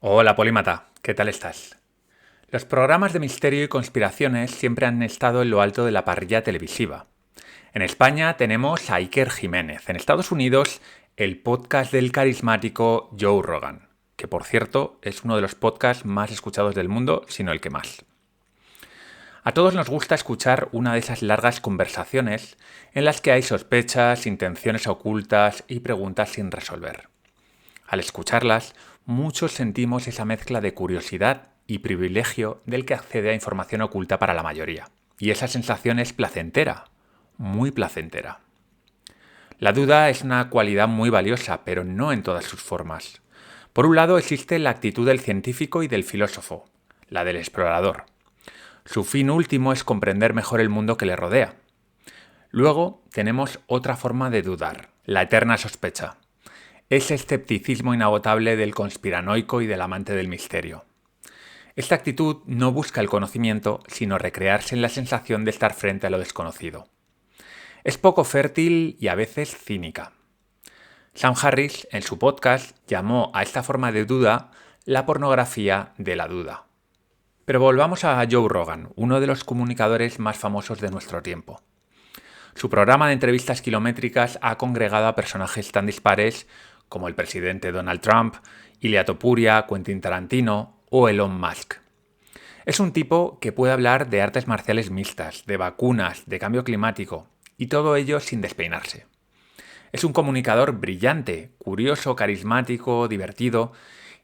Hola Polímata, ¿qué tal estás? Los programas de misterio y conspiraciones siempre han estado en lo alto de la parrilla televisiva. En España tenemos a Iker Jiménez, en Estados Unidos el podcast del carismático Joe Rogan, que por cierto es uno de los podcasts más escuchados del mundo, si no el que más. A todos nos gusta escuchar una de esas largas conversaciones en las que hay sospechas, intenciones ocultas y preguntas sin resolver. Al escucharlas, muchos sentimos esa mezcla de curiosidad y privilegio del que accede a información oculta para la mayoría. Y esa sensación es placentera, muy placentera. La duda es una cualidad muy valiosa, pero no en todas sus formas. Por un lado existe la actitud del científico y del filósofo, la del explorador. Su fin último es comprender mejor el mundo que le rodea. Luego tenemos otra forma de dudar, la eterna sospecha. Ese escepticismo inagotable del conspiranoico y del amante del misterio. Esta actitud no busca el conocimiento, sino recrearse en la sensación de estar frente a lo desconocido. Es poco fértil y a veces cínica. Sam Harris, en su podcast, llamó a esta forma de duda la pornografía de la duda. Pero volvamos a Joe Rogan, uno de los comunicadores más famosos de nuestro tiempo. Su programa de entrevistas kilométricas ha congregado a personajes tan dispares como el presidente Donald Trump, Ilia Topuria, Quentin Tarantino o Elon Musk. Es un tipo que puede hablar de artes marciales mixtas, de vacunas, de cambio climático, y todo ello sin despeinarse. Es un comunicador brillante, curioso, carismático, divertido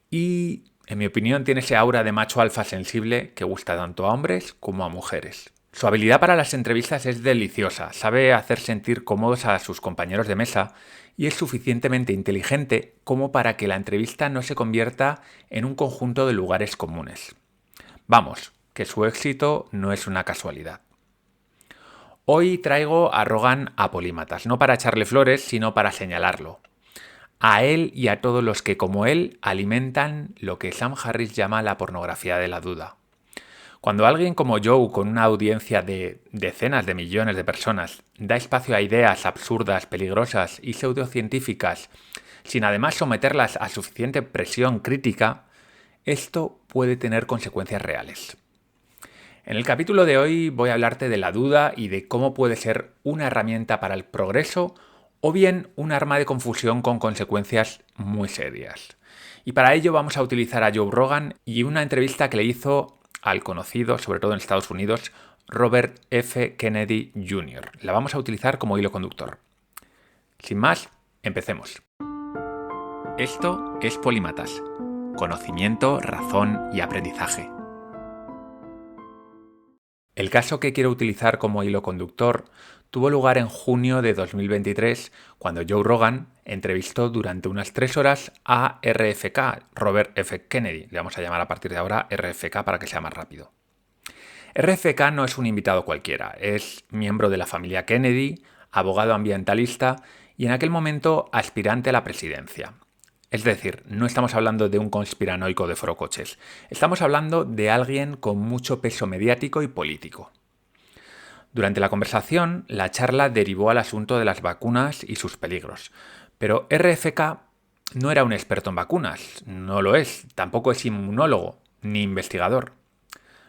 y, en mi opinión, tiene ese aura de macho alfa sensible que gusta tanto a hombres como a mujeres. Su habilidad para las entrevistas es deliciosa, sabe hacer sentir cómodos a sus compañeros de mesa y es suficientemente inteligente como para que la entrevista no se convierta en un conjunto de lugares comunes. Vamos, que su éxito no es una casualidad. Hoy traigo a Rogan a Polímatas, no para echarle flores, sino para señalarlo. A él y a todos los que, como él, alimentan lo que Sam Harris llama la pornografía de la duda. Cuando alguien como Joe, con una audiencia de decenas de millones de personas, da espacio a ideas absurdas, peligrosas y pseudocientíficas, sin además someterlas a suficiente presión crítica, esto puede tener consecuencias reales. En el capítulo de hoy voy a hablarte de la duda y de cómo puede ser una herramienta para el progreso o bien un arma de confusión con consecuencias muy serias. Y para ello vamos a utilizar a Joe Rogan y una entrevista que le hizo al conocido, sobre todo en Estados Unidos, Robert F. Kennedy Jr. La vamos a utilizar como hilo conductor. Sin más, empecemos. Esto es Polímatas. Conocimiento, razón y aprendizaje. El caso que quiero utilizar como hilo conductor tuvo lugar en junio de 2023, cuando Joe Rogan entrevistó durante unas 3 horas a RFK, Robert F. Kennedy. Le vamos a llamar a partir de ahora RFK para que sea más rápido. RFK no es un invitado cualquiera, es miembro de la familia Kennedy, abogado ambientalista y en aquel momento aspirante a la presidencia. Es decir, no estamos hablando de un conspiranoico de forocoches, estamos hablando de alguien con mucho peso mediático y político. Durante la conversación, la charla derivó al asunto de las vacunas y sus peligros, pero RFK no era un experto en vacunas, no lo es, tampoco es inmunólogo ni investigador.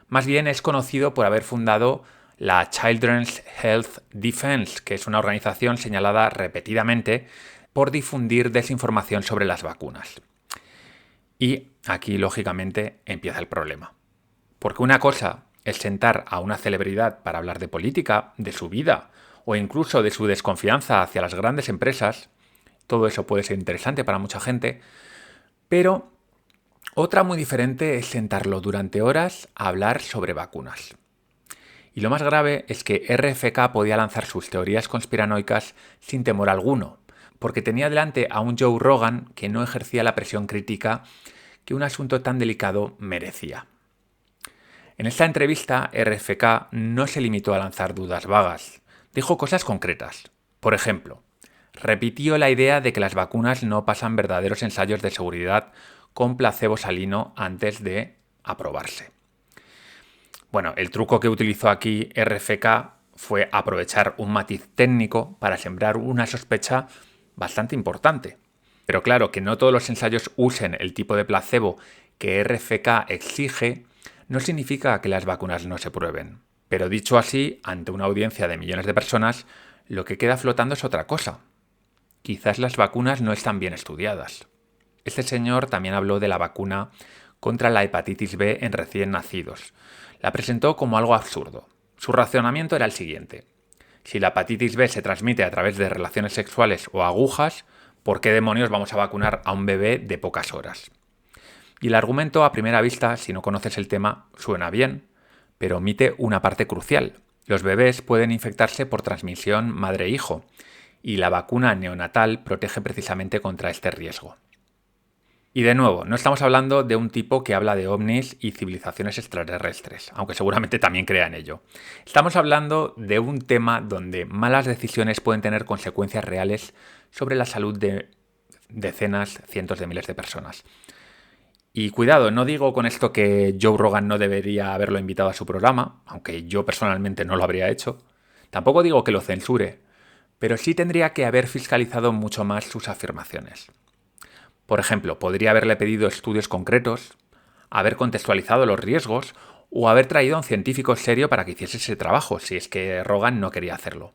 Más bien es conocido por haber fundado la Children's Health Defense, que es una organización señalada repetidamente por difundir desinformación sobre las vacunas. Y aquí, lógicamente, empieza el problema. Porque una cosa es sentar a una celebridad para hablar de política, de su vida, o incluso de su desconfianza hacia las grandes empresas. Todo eso puede ser interesante para mucha gente, pero otra muy diferente es sentarlo durante horas a hablar sobre vacunas. Y lo más grave es que RFK podía lanzar sus teorías conspiranoicas sin temor alguno, porque tenía delante a un Joe Rogan que no ejercía la presión crítica que un asunto tan delicado merecía. En esta entrevista, RFK no se limitó a lanzar dudas vagas, dijo cosas concretas. Por ejemplo, repitió la idea de que las vacunas no pasan verdaderos ensayos de seguridad con placebo salino antes de aprobarse. Bueno, el truco que utilizó aquí RFK fue aprovechar un matiz técnico para sembrar una sospecha bastante importante. Pero claro, que no todos los ensayos usen el tipo de placebo que RFK exige no significa que las vacunas no se prueben. Pero dicho así, ante una audiencia de millones de personas, lo que queda flotando es otra cosa. Quizás las vacunas no están bien estudiadas. Este señor también habló de la vacuna contra la hepatitis B en recién nacidos. La presentó como algo absurdo. Su razonamiento era el siguiente. Si la hepatitis B se transmite a través de relaciones sexuales o agujas, ¿por qué demonios vamos a vacunar a un bebé de pocas horas? Y el argumento, a primera vista, si no conoces el tema, suena bien, pero omite una parte crucial. Los bebés pueden infectarse por transmisión madre-hijo, y la vacuna neonatal protege precisamente contra este riesgo. Y de nuevo, no estamos hablando de un tipo que habla de ovnis y civilizaciones extraterrestres, aunque seguramente también crea en ello. Estamos hablando de un tema donde malas decisiones pueden tener consecuencias reales sobre la salud de decenas, cientos de miles de personas. Y cuidado, no digo con esto que Joe Rogan no debería haberlo invitado a su programa, aunque yo personalmente no lo habría hecho. Tampoco digo que lo censure, pero sí tendría que haber fiscalizado mucho más sus afirmaciones. Por ejemplo, podría haberle pedido estudios concretos, haber contextualizado los riesgos o haber traído a un científico serio para que hiciese ese trabajo, si es que Rogan no quería hacerlo.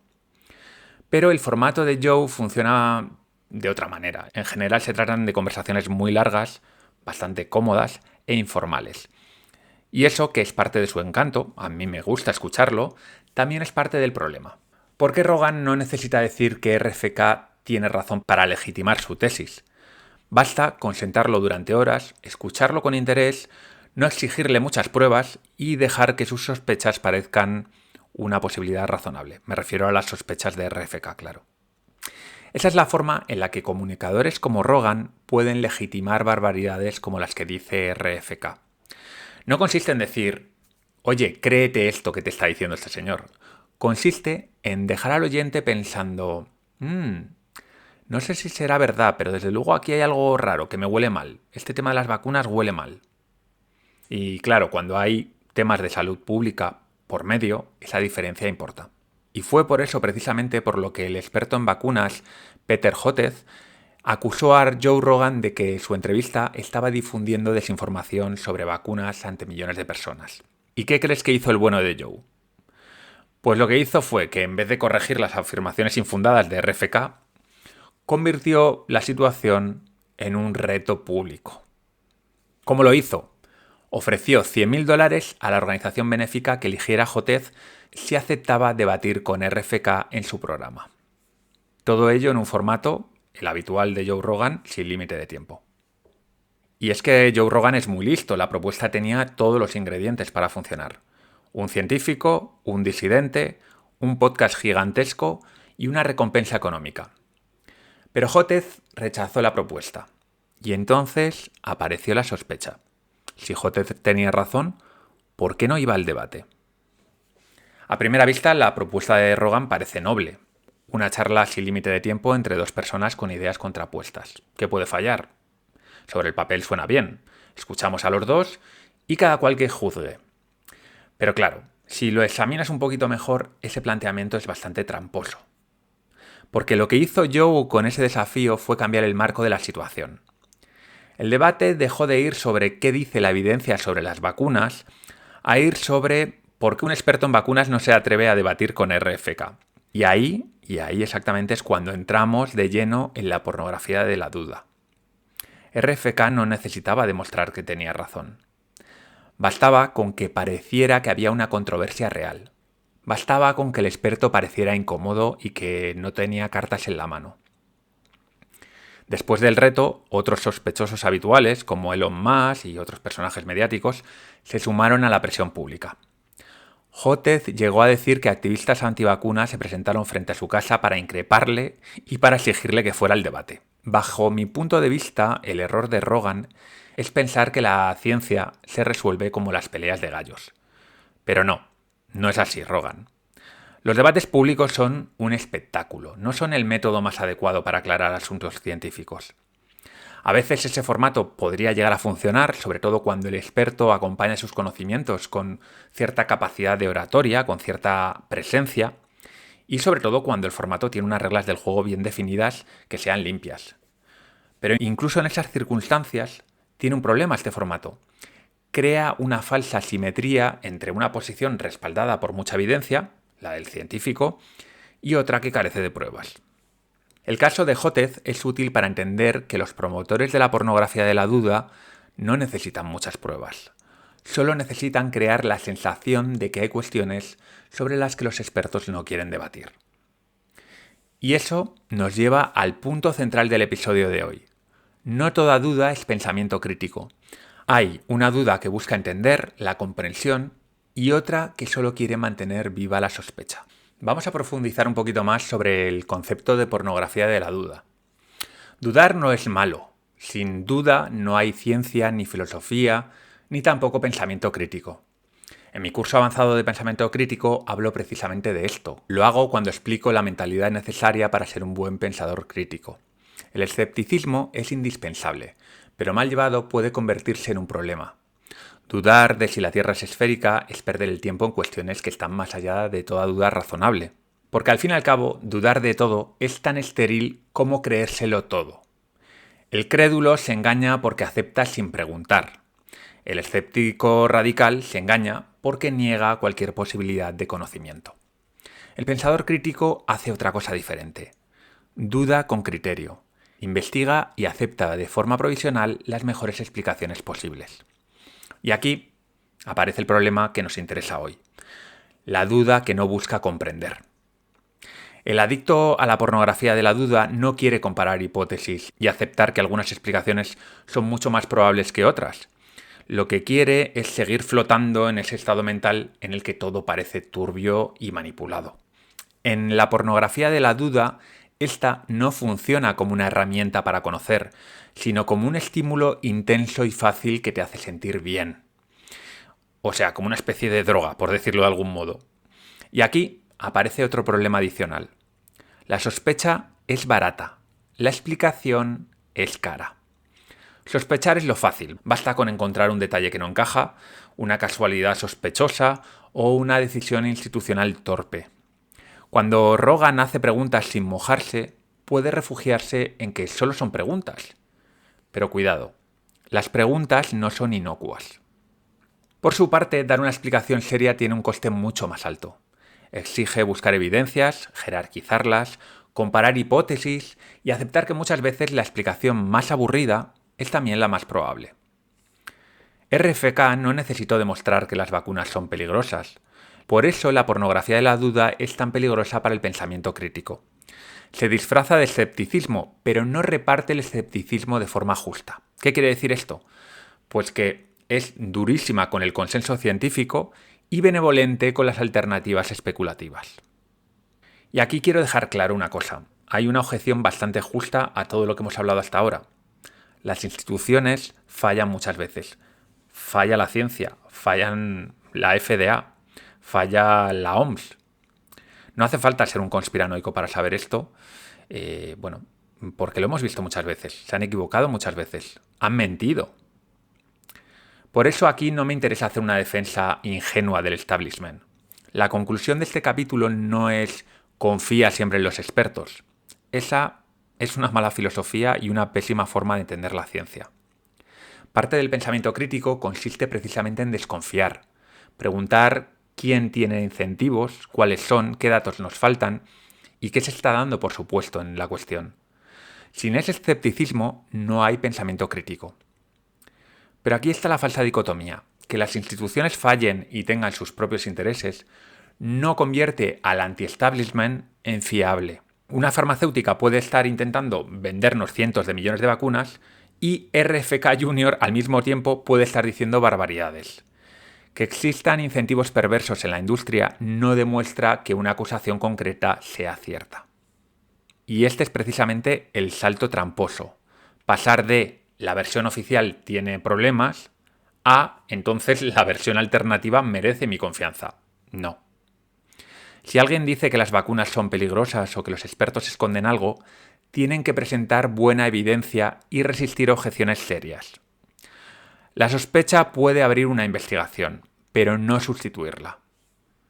Pero el formato de Joe funciona de otra manera. En general se tratan de conversaciones muy largas, bastante cómodas e informales. Y eso, que es parte de su encanto, a mí me gusta escucharlo, también es parte del problema. Porque Rogan no necesita decir que RFK tiene razón para legitimar su tesis. Basta con sentarlo durante horas, escucharlo con interés, no exigirle muchas pruebas y dejar que sus sospechas parezcan una posibilidad razonable. Me refiero a las sospechas de RFK, claro. Esa es la forma en la que comunicadores como Rogan pueden legitimar barbaridades como las que dice RFK. No consiste en decir, oye, créete esto que te está diciendo este señor. Consiste en dejar al oyente pensando, no sé si será verdad, pero desde luego aquí hay algo raro que me huele mal. Este tema de las vacunas huele mal. Y claro, cuando hay temas de salud pública por medio, esa diferencia importa. Y fue por eso precisamente por lo que el experto en vacunas, Peter Hotez, acusó a Joe Rogan de que su entrevista estaba difundiendo desinformación sobre vacunas ante millones de personas. ¿Y qué crees que hizo el bueno de Joe? Pues lo que hizo fue que en vez de corregir las afirmaciones infundadas de RFK, convirtió la situación en un reto público. ¿Cómo lo hizo? Ofreció $100.000 a la organización benéfica que eligiera a Hotez si aceptaba debatir con RFK en su programa. Todo ello en un formato, el habitual de Joe Rogan, sin límite de tiempo. Y es que Joe Rogan es muy listo, la propuesta tenía todos los ingredientes para funcionar. Un científico, un disidente, un podcast gigantesco y una recompensa económica. Pero Hotez rechazó la propuesta. Y entonces apareció la sospecha. Si Hotez tenía razón, ¿por qué no iba al debate? A primera vista, la propuesta de Rogan parece noble. Una charla sin límite de tiempo entre dos personas con ideas contrapuestas. ¿Qué puede fallar? Sobre el papel suena bien. Escuchamos a los dos y cada cual que juzgue. Pero claro, si lo examinas un poquito mejor, ese planteamiento es bastante tramposo. Porque lo que hizo Joe con ese desafío fue cambiar el marco de la situación. El debate dejó de ir sobre qué dice la evidencia sobre las vacunas a ir sobre por qué un experto en vacunas no se atreve a debatir con RFK. Y ahí exactamente es cuando entramos de lleno en la pornografía de la duda. RFK no necesitaba demostrar que tenía razón. Bastaba con que pareciera que había una controversia real. Bastaba con que el experto pareciera incómodo y que no tenía cartas en la mano. Después del reto, otros sospechosos habituales, como Elon Musk y otros personajes mediáticos, se sumaron a la presión pública. Hotez llegó a decir que activistas antivacunas se presentaron frente a su casa para increparle y para exigirle que fuera al debate. Bajo mi punto de vista, el error de Rogan es pensar que la ciencia se resuelve como las peleas de gallos. Pero no es así, Rogan. Los debates públicos son un espectáculo, no son el método más adecuado para aclarar asuntos científicos. A veces ese formato podría llegar a funcionar, sobre todo cuando el experto acompaña sus conocimientos con cierta capacidad de oratoria, con cierta presencia, y sobre todo cuando el formato tiene unas reglas del juego bien definidas que sean limpias. Pero incluso en esas circunstancias tiene un problema este formato. Crea una falsa simetría entre una posición respaldada por mucha evidencia, la del científico, y otra que carece de pruebas. El caso de Hotez es útil para entender que los promotores de la pornografía de la duda no necesitan muchas pruebas. Solo necesitan crear la sensación de que hay cuestiones sobre las que los expertos no quieren debatir. Y eso nos lleva al punto central del episodio de hoy. No toda duda es pensamiento crítico. Hay una duda que busca entender, la comprensión, y otra que solo quiere mantener viva la sospecha. Vamos a profundizar un poquito más sobre el concepto de pornografía de la duda. Dudar no es malo. Sin duda no hay ciencia, ni filosofía, ni tampoco pensamiento crítico. En mi curso avanzado de pensamiento crítico hablo precisamente de esto. Lo hago cuando explico la mentalidad necesaria para ser un buen pensador crítico. El escepticismo es indispensable, pero mal llevado puede convertirse en un problema. Dudar de si la Tierra es esférica es perder el tiempo en cuestiones que están más allá de toda duda razonable. Porque al fin y al cabo, dudar de todo es tan estéril como creérselo todo. El crédulo se engaña porque acepta sin preguntar. El escéptico radical se engaña porque niega cualquier posibilidad de conocimiento. El pensador crítico hace otra cosa diferente. Duda con criterio. Investiga y acepta de forma provisional las mejores explicaciones posibles. Y aquí aparece el problema que nos interesa hoy. La duda que no busca comprender. El adicto a la pornografía de la duda no quiere comparar hipótesis y aceptar que algunas explicaciones son mucho más probables que otras. Lo que quiere es seguir flotando en ese estado mental en el que todo parece turbio y manipulado. En la pornografía de la duda, esta no funciona como una herramienta para conocer, sino como un estímulo intenso y fácil que te hace sentir bien. O sea, como una especie de droga, por decirlo de algún modo. Y aquí aparece otro problema adicional. La sospecha es barata, la explicación es cara. Sospechar es lo fácil, basta con encontrar un detalle que no encaja, una casualidad sospechosa o una decisión institucional torpe. Cuando Rogan hace preguntas sin mojarse, puede refugiarse en que solo son preguntas. Pero cuidado, las preguntas no son inocuas. Por su parte, dar una explicación seria tiene un coste mucho más alto. Exige buscar evidencias, jerarquizarlas, comparar hipótesis y aceptar que muchas veces la explicación más aburrida es también la más probable. RFK no necesitó demostrar que las vacunas son peligrosas. Por eso la pornografía de la duda es tan peligrosa para el pensamiento crítico. Se disfraza de escepticismo, pero no reparte el escepticismo de forma justa. ¿Qué quiere decir esto? Pues que es durísima con el consenso científico y benevolente con las alternativas especulativas. Y aquí quiero dejar claro una cosa. Hay una objeción bastante justa a todo lo que hemos hablado hasta ahora. Las instituciones fallan muchas veces. Falla la ciencia, fallan la FDA, falla la OMS. No hace falta ser un conspiranoico para saber esto, porque lo hemos visto muchas veces. Se han equivocado muchas veces, han mentido. Por eso aquí no me interesa hacer una defensa ingenua del establishment. La conclusión de este capítulo no es confía siempre en los expertos. Esa es una mala filosofía y una pésima forma de entender la ciencia. Parte del pensamiento crítico consiste precisamente en desconfiar, preguntar quién tiene incentivos, cuáles son, qué datos nos faltan y qué se está dando por supuesto en la cuestión. Sin ese escepticismo no hay pensamiento crítico. Pero aquí está la falsa dicotomía. Que las instituciones fallen y tengan sus propios intereses no convierte al anti-establishment en fiable. Una farmacéutica puede estar intentando vendernos cientos de millones de vacunas y RFK Jr. al mismo tiempo puede estar diciendo barbaridades. Que existan incentivos perversos en la industria no demuestra que una acusación concreta sea cierta. Y este es precisamente el salto tramposo. Pasar de la versión oficial tiene problemas a entonces la versión alternativa merece mi confianza. No. Si alguien dice que las vacunas son peligrosas o que los expertos esconden algo, tienen que presentar buena evidencia y resistir objeciones serias. La sospecha puede abrir una investigación, pero no sustituirla.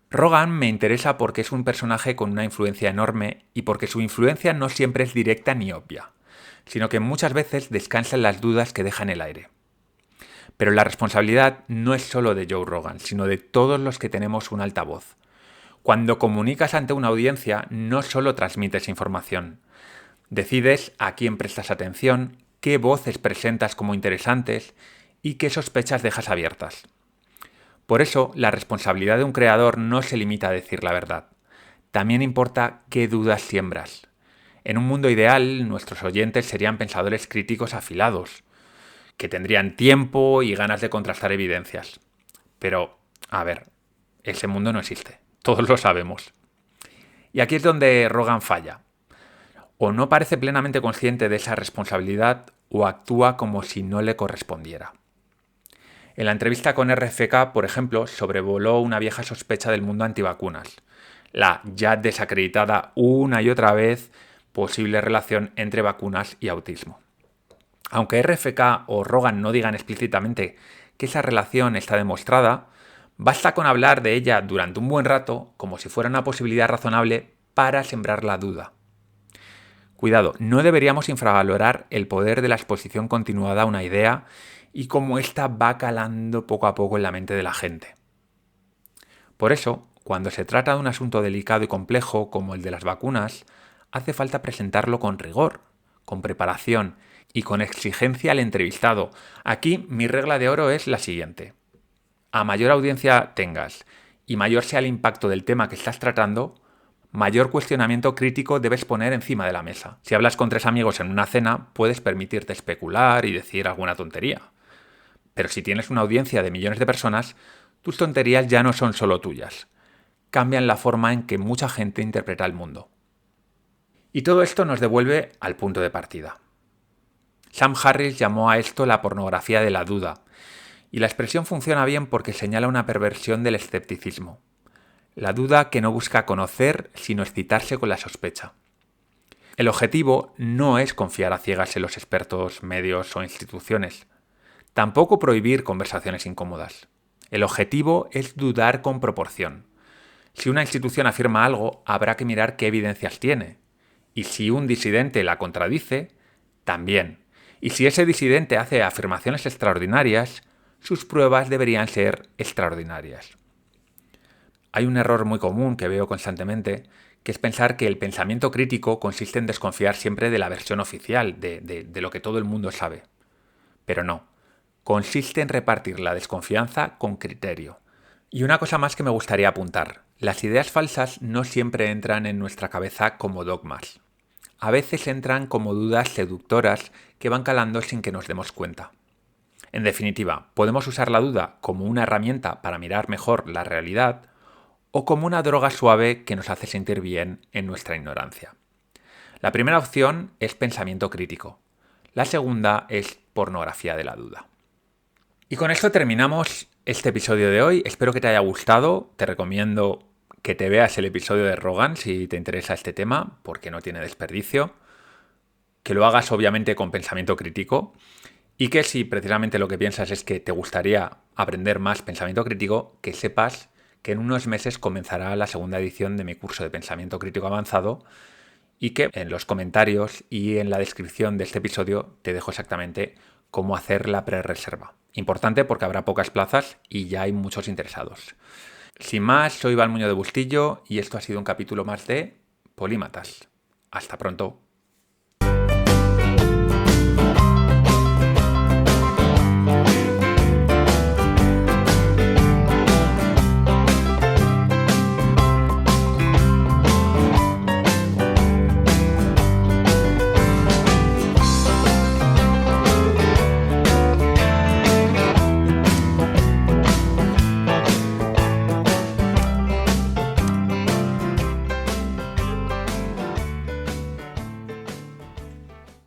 Rogan me interesa porque es un personaje con una influencia enorme y porque su influencia no siempre es directa ni obvia, sino que muchas veces descansa en las dudas que deja en el aire. Pero la responsabilidad no es solo de Joe Rogan, sino de todos los que tenemos un altavoz. Cuando comunicas ante una audiencia, no solo transmites información. Decides a quién prestas atención, qué voces presentas como interesantes y qué sospechas dejas abiertas. Por eso, la responsabilidad de un creador no se limita a decir la verdad. También importa qué dudas siembras. En un mundo ideal, nuestros oyentes serían pensadores críticos afilados, que tendrían tiempo y ganas de contrastar evidencias. Pero, a ver, ese mundo no existe. Todos lo sabemos. Y aquí es donde Rogan falla. O no parece plenamente consciente de esa responsabilidad o actúa como si no le correspondiera. En la entrevista con RFK, por ejemplo, sobrevoló una vieja sospecha del mundo antivacunas, la ya desacreditada una y otra vez posible relación entre vacunas y autismo. Aunque RFK o Rogan no digan explícitamente que esa relación está demostrada, basta con hablar de ella durante un buen rato como si fuera una posibilidad razonable para sembrar la duda. Cuidado, no deberíamos infravalorar el poder de la exposición continuada a una idea y cómo ésta va calando poco a poco en la mente de la gente. Por eso, cuando se trata de un asunto delicado y complejo como el de las vacunas, hace falta presentarlo con rigor, con preparación y con exigencia al entrevistado. Aquí mi regla de oro es la siguiente. A mayor audiencia tengas y mayor sea el impacto del tema que estás tratando, mayor cuestionamiento crítico debes poner encima de la mesa. Si hablas con 3 amigos en una cena, puedes permitirte especular y decir alguna tontería. Pero si tienes una audiencia de millones de personas, tus tonterías ya no son solo tuyas. Cambian la forma en que mucha gente interpreta el mundo. Y todo esto nos devuelve al punto de partida. Sam Harris llamó a esto la pornografía de la duda, y la expresión funciona bien porque señala una perversión del escepticismo. La duda que no busca conocer, sino excitarse con la sospecha. El objetivo no es confiar a ciegas en los expertos, medios o instituciones. Tampoco prohibir conversaciones incómodas. El objetivo es dudar con proporción. Si una institución afirma algo, habrá que mirar qué evidencias tiene. Y si un disidente la contradice, también. Y si ese disidente hace afirmaciones extraordinarias, sus pruebas deberían ser extraordinarias. Hay un error muy común que veo constantemente, que es pensar que el pensamiento crítico consiste en desconfiar siempre de la versión oficial, de lo que todo el mundo sabe. Pero no. Consiste en repartir la desconfianza con criterio. Y una cosa más que me gustaría apuntar. Las ideas falsas no siempre entran en nuestra cabeza como dogmas. A veces entran como dudas seductoras que van calando sin que nos demos cuenta. En definitiva, podemos usar la duda como una herramienta para mirar mejor la realidad o como una droga suave que nos hace sentir bien en nuestra ignorancia. La primera opción es pensamiento crítico. La segunda es pornografía de la duda. Y con esto terminamos este episodio de hoy. Espero que te haya gustado. Te recomiendo que te veas el episodio de Rogan si te interesa este tema, porque no tiene desperdicio. Que lo hagas obviamente con pensamiento crítico. Y que si precisamente lo que piensas es que te gustaría aprender más pensamiento crítico, que sepas que en unos meses comenzará la segunda edición de mi curso de pensamiento crítico avanzado y que en los comentarios y en la descripción de este episodio te dejo exactamente cómo hacer la prerreserva. Importante porque habrá pocas plazas y ya hay muchos interesados. Sin más, soy Iván Muñoz de Bustillo y esto ha sido un capítulo más de Polímatas. Hasta pronto.